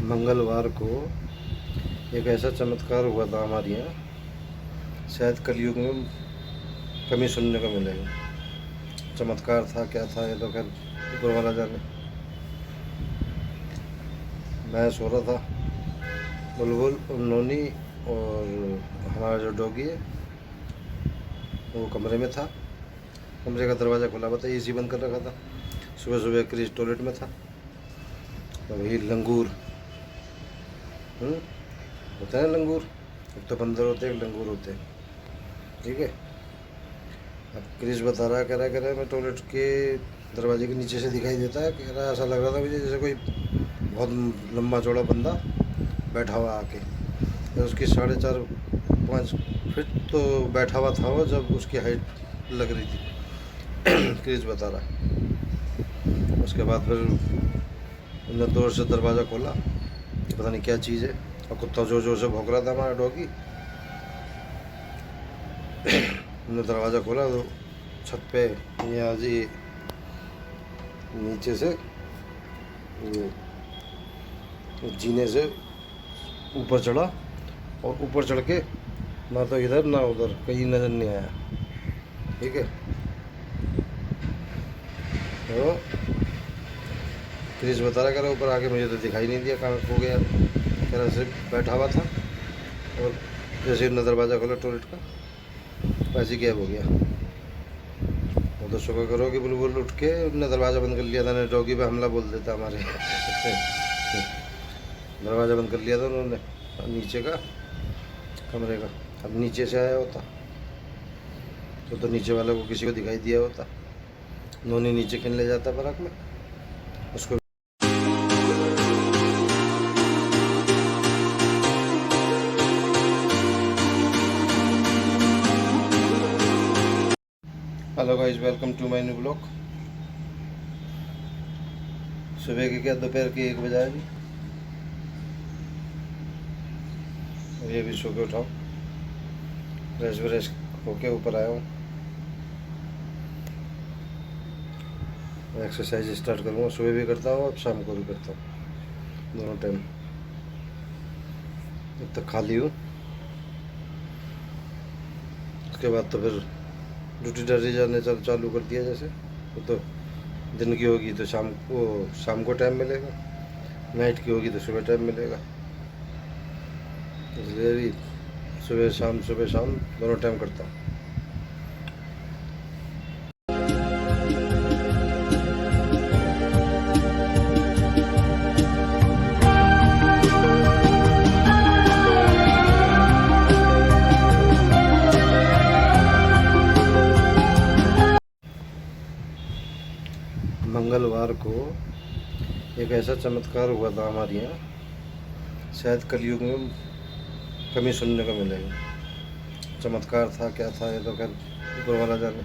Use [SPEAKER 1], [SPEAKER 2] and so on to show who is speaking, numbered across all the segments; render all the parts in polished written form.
[SPEAKER 1] मंगलवार को एक ऐसा चमत्कार हुआ था हमारे यहाँ, शायद कलयुग में कमी सुनने को मिलेगा। चमत्कार था क्या था ये तो खैर ऊपर वाला जाने। मैं सो रहा था, बुलबुल और नोनी और हमारा जो डॉगी है वो कमरे में था। कमरे का दरवाज़ा खुला हुआ था, एसी बंद कर रखा था। सुबह सुबह क्रिस टॉयलेट में था, तो वही लंगूर होता है लंगूर, एक तो बंदर होते हैं एक लंगूर होते हैं, ठीक है। अब क्रिस बता रहा कह रहा मैं टॉयलेट के दरवाजे के नीचे से दिखाई देता है, कह रहा ऐसा लग रहा था मुझे जैसे कोई बहुत लंबा चौड़ा बंदा बैठा हुआ आके। तो उसकी 4.5-5 फीट तो बैठा हुआ था वो, जब उसकी हाइट लग रही थी। क्रिस बता रहा। उसके बाद फिर उन्होंने जोर से दरवाज़ा खोला, पता नहीं क्या चीज़ है, और कुत्ता जोर जोर से भौंक रहा था हमारा डॉगी। उन्होंने दरवाज़ा खोला तो छत पे यहाँ जी नीचे से जीने से ऊपर चढ़ा, और ऊपर चढ़ के ना तो इधर ना उधर कहीं नज़र नहीं आया, ठीक है। तो क्रिस बता रहा कह रहा ऊपर आके मुझे तो दिखाई नहीं दिया, कहाँ खो गया। कह रहा से बैठा हुआ था, और जैसे ही दरवाज़ा खोला टॉयलेट का, वैसे गैब हो गया। वो तो शुक्र करो कि बुलबुल उठ के उनने दरवाज़ा बंद कर लिया था, नहीं डॉगी पे हमला बोल देता हमारे। दरवाज़ा बंद कर लिया था उन्होंने नीचे का कमरे का। अब नीचे से आया होता तो नीचे वाले को किसी को दिखाई दिया होता, नोनी नीचे खेलने जाता पार्क में उसको। Hello guys, welcome to my new blog. सुबह के क्या दोपहर के 1 बजे अभी, और ये भी सो के उठाओ, फ्रेश व्रेश होके ऊपर आया हूँ। एक्सरसाइज स्टार्ट करूँगा, सुबह भी करता हूँ अब शाम को भी करता हूँ, दोनों टाइम। जब तक खाली हूँ उसके बाद तो फिर ड्यूटी डरी जाने चालू कर दिया। जैसे वो तो दिन की होगी तो शाम को टाइम मिलेगा, नाइट की होगी तो सुबह टाइम मिलेगा, इसलिए भी सुबह शाम दोनों टाइम करता हूँ। मंगलवार को एक ऐसा चमत्कार हुआ था हमारे यहाँ, शायद कलयुग में कमी सुनने को मिलेगा। चमत्कार था क्या था ये तो खैर ऊपर वाला जाने।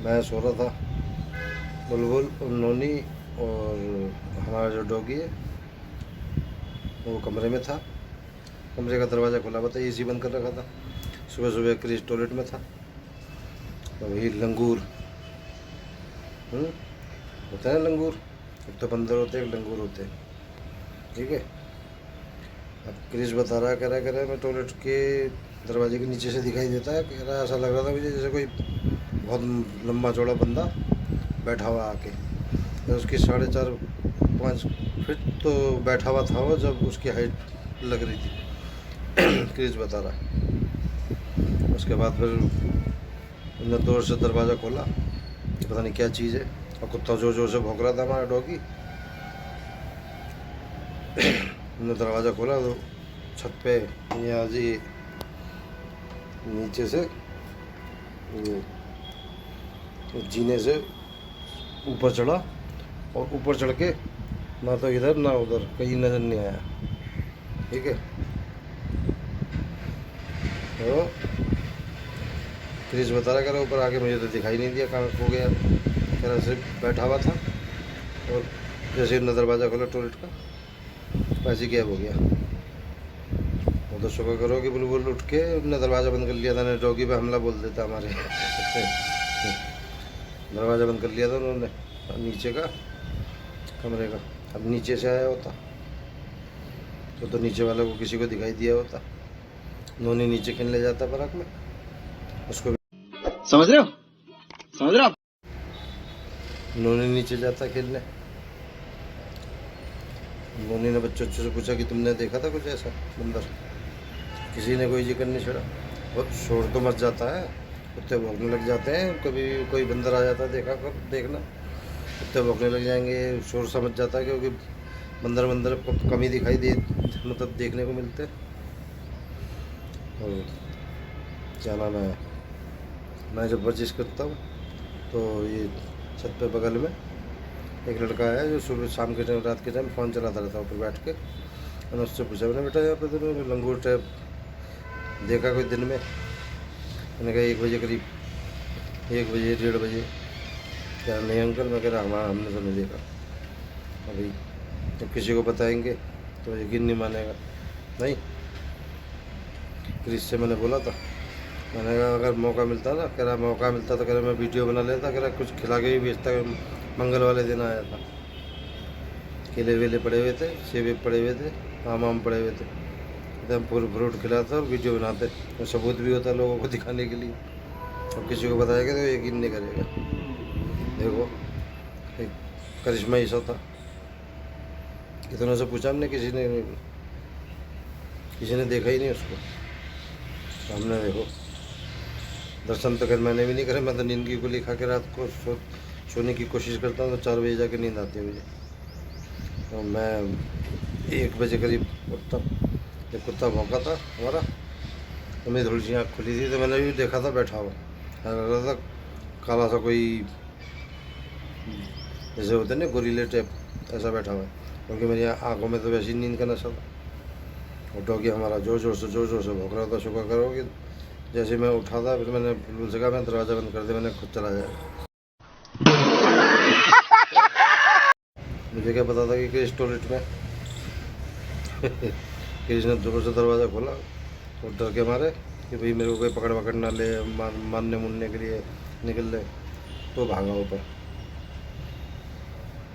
[SPEAKER 1] मैं सो रहा था, बुलबुल और नोनी और हमारा जो डॉगी है वो कमरे में था। कमरे का दरवाज़ा खुला हुआ था, एसी बंद कर रखा था। सुबह सुबह क्रिस टॉयलेट में था, तो वही लंगूर होता है लंगूर, एक तो बंदर होते हैं एक लंगूर होते हैं, ठीक है। अब क्रिस बता रहा कह रहा मैं टॉयलेट के दरवाजे के नीचे से दिखाई देता है, कह रहा ऐसा लग रहा था मुझे जैसे कोई बहुत लंबा चौड़ा बंदा बैठा हुआ आके। तो उसकी 4.5-5 फीट तो बैठा हुआ था वो, जब उसकी हाइट लग रही थी। क्रिस बता रहा। उसके बाद फिर उन्होंने जोर से दरवाज़ा खोला, पता नहीं क्या चीज़ है, और कुत्ता जोर जोर से भौंक रहा था हमारा डॉगी। उन्होंने दरवाज़ा खोला तो छत पे यहाँ जी नीचे से जीने से ऊपर चढ़ा, और ऊपर चढ़ के ना तो इधर ना उधर कहीं नज़र नहीं आया, ठीक है। तो क्रिस बता रहा कह रहा ऊपर आके मुझे तो दिखाई नहीं दिया, कहाँ खो गया। कह रहा से बैठा हुआ था, और जैसे ही दरवाज़ा खोला टॉयलेट का, वैसे गैब हो गया। वो तो शुक्र करो कि बुलबुल उठ के उनने दरवाज़ा बंद कर लिया था, नहीं डॉगी पे हमला बोल देता हमारे। दरवाज़ा बंद कर लिया था उन्होंने नीचे का कमरे का। अब नीचे से आया होता तो नीचे वाले को किसी को दिखाई दिया होता, नोनी नीचे खेलने जाता पार्क में, उसको
[SPEAKER 2] समझ रहे हो, समझ रहे हो?
[SPEAKER 1] नोनी नीचे जाता खेलने। नोनी ने बच्चों से पूछा कि तुमने देखा था कुछ ऐसा बंदर? किसी ने कोई जिक्र नहीं छेड़ा। और शोर तो मच जाता है, कुत्ते भौंकने लग जाते हैं, कभी कोई बंदर आ जाता है देखा कर देखना, कुत्ते भौंकने लग जाएंगे, शोर समझ जाता है, क्योंकि बंदर कम ही दिखाई दे, मतलब देखने को मिलते। और क्या नाम है, मैं जब वर्जिश करता हूँ तो ये छत पे बगल में एक लड़का है जो सुबह शाम के टाइम, रात के टाइम फ़ोन चलाता रहता है ऊपर बैठ के। मैंने उससे पूछा, मैंने बेटा यहाँ पे तुमने लंगूर टाइप देखा कोई दिन में? मैंने कहा 1 बजे करीब, 1 बजे 1:30 बजे। क्या नहीं अंकल? मैं कह रहा हाँ हमने तो नहीं देखा। अभी जब किसी को बताएंगे तो यकीन नहीं मानेगा। नहीं, फिर इससे मैंने बोला था, मैंने कहा अगर मौका मिलता ना, कह रहा मौका मिलता तो कह रहा मैं वीडियो बना लेता, कह रहा कुछ खिला के भी भेजता। मंगल वाले दिन आया था, केले वेले पड़े हुए थे, सेब पड़े हुए थे, आम पड़े हुए थे, एकदम पूरे फ्रूट खिलाता और वीडियो बनाते, और सबूत भी होता लोगों को दिखाने के लिए। अब किसी को बताएगा तो यकीन नहीं करेगा। देखो एक करिश्मा ऐसा था, इतना से पूछा हमने, किसी ने देखा ही नहीं उसको। हमने देखो दर्शन तो खैर मैंने भी नहीं करे, मैं तो नींद की गोली खा के रात को सोने की कोशिश करता हूँ तो 4 बजे जाके नींद आती है मुझे। तो मैं 1 बजे करीब उठता, जब कुत्ता भौंका था हमारा तो मेरी थोड़ी सी आँख खुली थी, तो मैंने भी देखा था बैठा हुआ, लग रहा था काला सा कोई, जैसे होते ना गोरीले टाइप, ऐसा बैठा हुआ है, क्योंकि मेरी आँखों में तो वैसी नींद का नशा था। और डॉगी हमारा जोर जोर से भौंक रहा था। शुक्र करो कि जैसे मैं उठा था, फिर मैंने बिल्कुल से कहा मैं दरवाज़ा बंद कर दिया, मैंने खुद चला जाएगा। मुझे क्या पता था कि क्रिस टॉयलेट में क्रिस ने जोर से दरवाज़ा खोला और डर के मारे कि भाई मेरे को कोई पकड़ ना ले, मारने मुनने के लिए निकल ले, तो भागा ऊपर।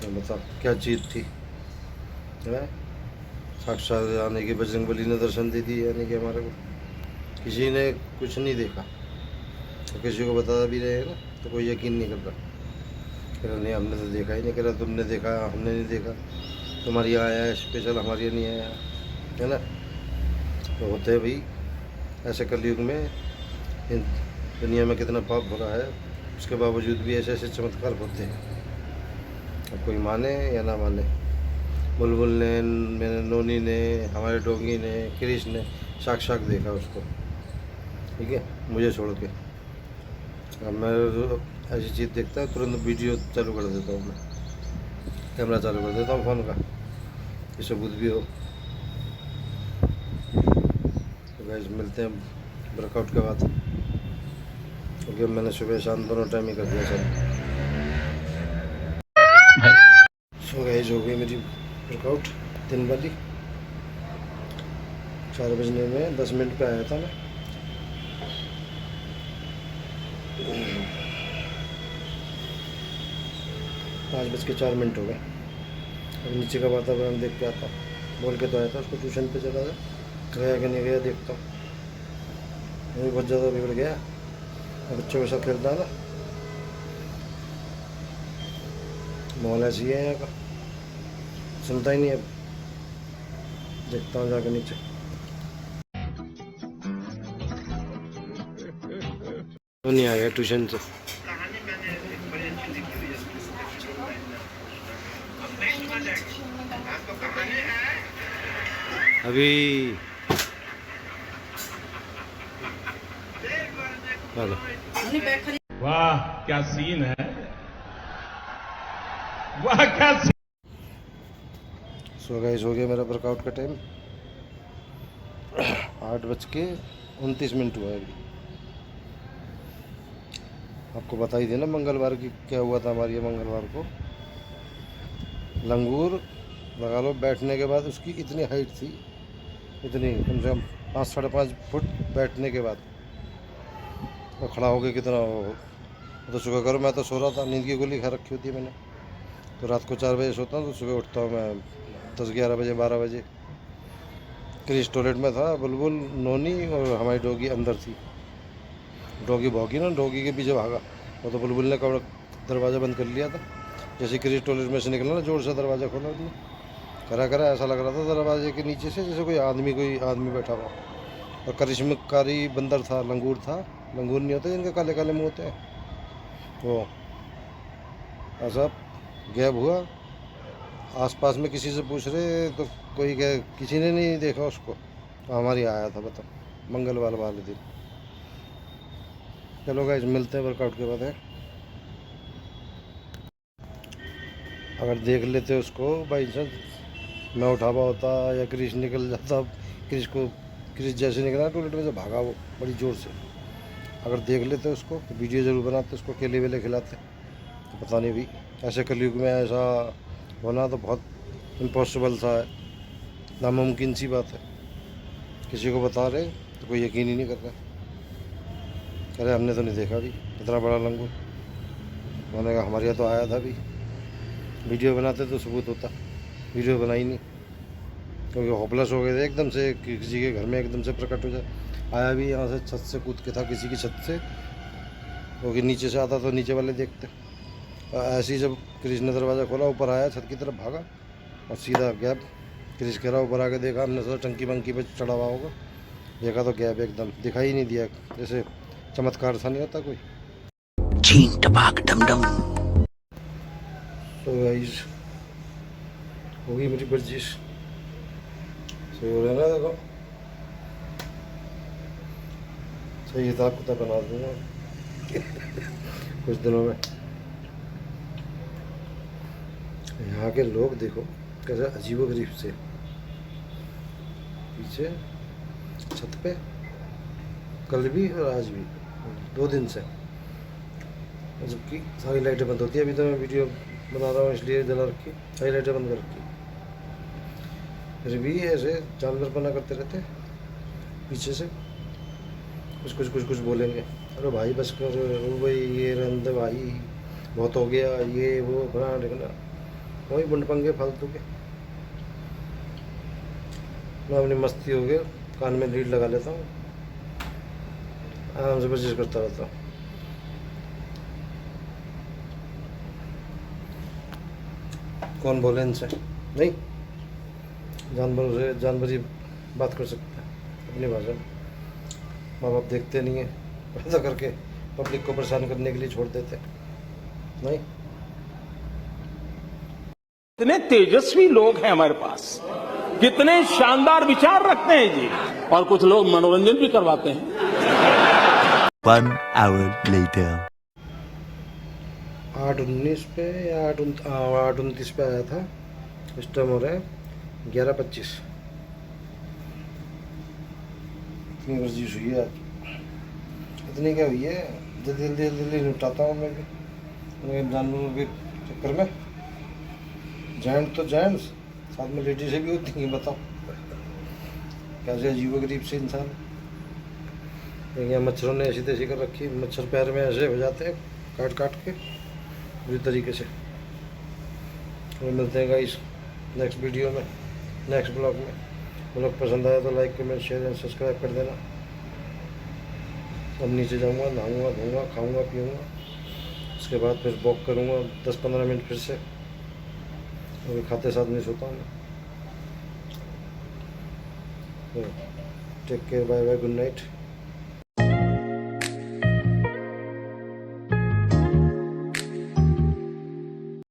[SPEAKER 1] तो बता क्या चीज़ थी है? साक्षात आने की बजरंगबली ने दर्शन दे दी, यानी कि हमारे को किसी ने कुछ नहीं देखा। तो किसी को बता भी रहे हैं ना तो कोई यकीन नहीं करता, कह रहा नहीं हमने तो देखा ही नहीं, कह रहा तुमने देखा, हमने नहीं देखा, तुम्हारे यहाँ आया है स्पेशल, हमारे यहाँ नहीं आया, है ना। तो होते हैं भाई ऐसे कलयुग में, इन दुनिया में कितना पाप भरा है, उसके बावजूद भी ऐसे ऐसे चमत्कार होते हैं। अब कोई माने या ना माने, बुलबुल ने, मैंने, नोनी ने, हमारे डोंगी ने, क्रिश ने साक्षात देखा उसको, ठीक है, मुझे छोड़ के। अब मैं ऐसी चीज़ देखता है तुरंत वीडियो चालू कर देता हूँ, मैं कैमरा चालू कर देता हूँ फ़ोन का, ये सबूत भी हो। तो गाइस मिलते हैं वर्कआउट के बाद, क्योंकि मैंने सुबह शाम दोनों टाइम ही कर दिया सब। सो गाइस हो गई मेरी वर्कआउट दिन वाली। 4 बजने में 10 मिनट पे आया था मैं। 5:04 हो गए। अब नीचे का वातावरण देख के आता, बोल के तो आया था उसको ट्यूशन पे चला गया कि नहीं गया देखता हूँ। मुझे बहुत ज़्यादा बिगड़ गया, बच्चों के साथ खेलता था, माहौल ऐसी है यहाँ का, सुनता ही नहीं। अब देखता हूँ जाके नीचे। तो नहीं आ गया ट्यूशन से, अभी
[SPEAKER 3] वाह क्या सीन है, वाह क्या सीन।
[SPEAKER 1] सो गाइस हो गया मेरा वर्कआउट का टाइम। 8:29 हुआ है अभी। आपको बता ही देना मंगलवार की क्या हुआ था हमारे यहाँ। मंगलवार को लंगूर लगा लो, बैठने के बाद उसकी इतनी हाइट थी, इतनी कम से कम 5-5.5 फुट बैठने के बाद, और खड़ा हो गया कितना हो। तो शुक्र करो मैं तो सो रहा था, नींद की गोली खा रखी होती है मैंने, तो रात को 4 बजे सोता हूँ तो सुबह उठता हूँ मैं 10-11 बजे 12 बजे। क्रिश टॉयलेट में था, बुलबुल, नोनी और हमारी डॉगी अंदर थी। डॉगी भौंकी ना, डॉगी के पीछे भागा। वो तो बुलबुल ने कब दरवाज़ा बंद कर लिया था। जैसे क्रिश टॉयलेट में से निकला ना, जोर से दरवाज़ा खोला उसने। करा ऐसा लग रहा था दरवाजे के नीचे से जैसे कोई आदमी बैठा हुआ। और करिश्मकारी बंदर था, लंगूर था। लंगूर नहीं होते जिनके काले काले मुँह होते हैं, वो ऐसा गैब हुआ। आसपास में किसी से पूछ रहे तो कोई कहे किसी ने नहीं देखा उसको। हमारी आया था, बताओ, मंगलवार वाले दिन। चलो गाइस, मिलते हैं वर्कआउट के बाद है। अगर देख लेते उसको बाई चांस मैं उठा हुआ होता या क्रिश निकल जाता, क्रिश जैसे निकला टॉयलेट में से भागा वो बड़ी ज़ोर से। अगर देख लेते उसको तो वीडियो ज़रूर बनाते, उसको केले वेले खिलाते। तो पता नहीं भी ऐसे कलयुग में ऐसा होना तो बहुत इम्पॉसिबल सा है, नामुमकिन सी बात है। किसी को बता रहे तो कोई यकीन ही नहीं कर रहा। कह रहे हमने तो नहीं देखा भी इतना बड़ा लंगूर। मैंने कहा हमारे यहाँ तो आया था भी, वीडियो बनाते तो सबूत होता। वीडियो बनाई नहीं क्योंकि होपलेस हो गए थे एकदम से, किसी के घर में एकदम से प्रकट हो जाए। आया भी यहाँ से छत से कूद के था, किसी की छत से, क्योंकि नीचे से आता तो नीचे वाले देखते। ऐसे ही जब क्रिश ने दरवाज़ा खोला, ऊपर आया, छत की तरफ भागा और सीधा गैप। क्रिश कह रहा ऊपर आके देखा, हमने सोचा टंकी वंकी पे चढ़ा हुआ होगा, देखा तो गैप एकदम दिखाई नहीं दिया, जैसे चमत्कार सा नहीं होता कोई।
[SPEAKER 2] छीन टपाक डमडम।
[SPEAKER 1] तो गाइस होगी मेरी वर्जिश, सही हो रहा है ना, देखो सही हिसाब किताब बना दूंगा कुछ दिनों में। यहाँ के लोग देखो कैसे अजीबोगरीब से पीछे छत पे, कल भी और आज भी 2 दिन से, जबकि सारी लाइटें बंद होती है। अभी तो मैं वीडियो बना रहा हूँ इसलिए जला रखी, सारी लाइटें बंद कर रखी, फिर भी ऐसे जानवर बना करते रहते पीछे से। कुछ बोलेंगे, अरे भाई बस कर, ओ भाई ये रंद भाई बहुत हो गया, ये वो बना देखना, वही बुंड पंगे फालतू के। मैं अपनी मस्ती हो गया, कान में लीड लगा लेता हूँ, आराम से कोशिश करता रहता हूँ। कौन बोले इनसे, नहीं, जानवर ही बात कर सकते हैं अपनी भाषा में। माँ बाप देखते नहीं है, पैदा करके पब्लिक को परेशान करने के लिए छोड़ देते, नहीं।
[SPEAKER 3] कितने तेजस्वी लोग हैं हमारे पास, कितने शानदार विचार रखते हैं जी, और कुछ लोग मनोरंजन भी करवाते हैं।
[SPEAKER 2] 1 hour later.
[SPEAKER 1] 8:19 पे या 8:29 पे आया था। इस टाइम हो रहा है 11:25। इतनी वर्जिश हुई है आज, इतनी क्या हुई है, जल्दी निपटाता हूँ मैं भी जानवरों के चक्कर में। जेंट्स तो जेंट्स, साथ में लेडीज से भी होती हैं, बताओ कैसे अजीबोगरीब से इंसान। यहाँ मच्छरों ने ऐसी तैसी कर रखी, मच्छर पैर में ऐसे हो जाते हैं काट के पूरी तरीके से। और मिलते हैं गाइस नेक्स्ट वीडियो में, नेक्स्ट ब्लॉग में। ब्लॉग पसंद आया तो like comment share and subscribe कर देना। अब नीचे जाऊंगा, नहाऊंगा, धोऊंगा, खाऊंगा, पीऊंगा, उसके बाद फिर वॉक करूंगा 10-15 मिनट फिर से। अभी खाते साथ नहीं सोता हूँ मैं। Take care, bye bye, good night.